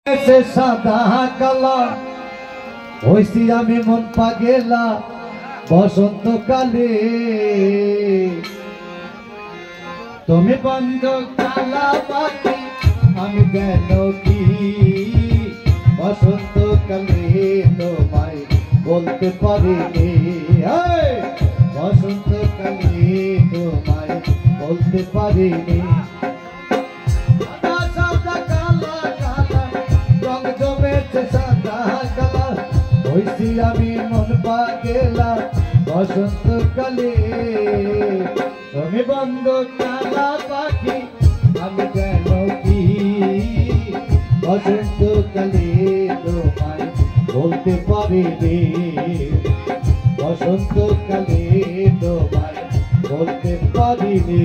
সাদা কালা হইছি আমি মন পাগেলা বসন্তকালে তুমি বন্ধ কালা পাখি আমি কেন কি বসন্তকালে তোমায় বলতে পারিনি বসন্তকালে তোমায় বলতে পারিনি হইছি আমি মন পাগেলা বসন্তকালে তুমি বন্ধ কালা পাখি আমি কেন কি বসন্তকালে তোমায় বলতে পারিনি বসন্তকালে তোমায় বলতে পারিনি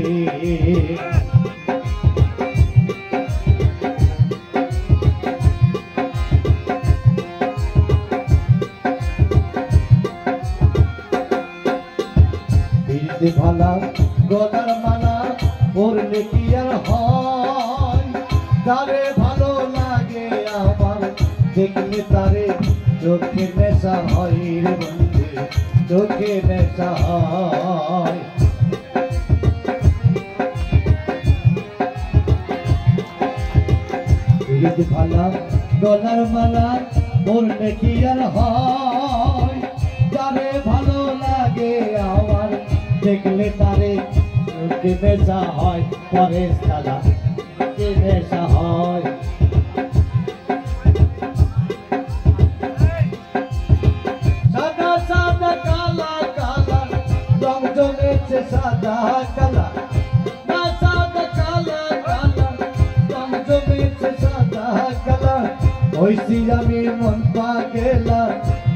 ভালা গলার মালা পরলে কি আর হয় যারে ভালো লাগে আমার দেখলে তারে চোখে নেশা হয় রে বন্ধু চোখে নেশা হয় ভালা গলার মালা পরলে কি আর হয় যারে ভালো লাগে আমার দেখলে তারে চোখে নেশা হয় পরে সালা চোখে নেশা হয় সাদা সাদা কালা কালা রং জমেছে সাদা কালা না সাদা কালা কালা রং জমেছে সাদা কালা হইছি আমি মন পাগেলা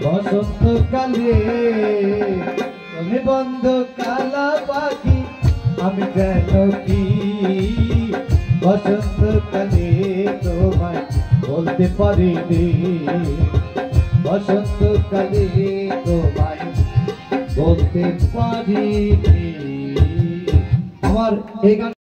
বসন্তকালে তুমি বন্ধ কালা পাখি আমি কেন কি বসন্তকালে তোমায় বলতে পারিনি বসন্তকালে তোমায় বলতে পারিনি আমার এই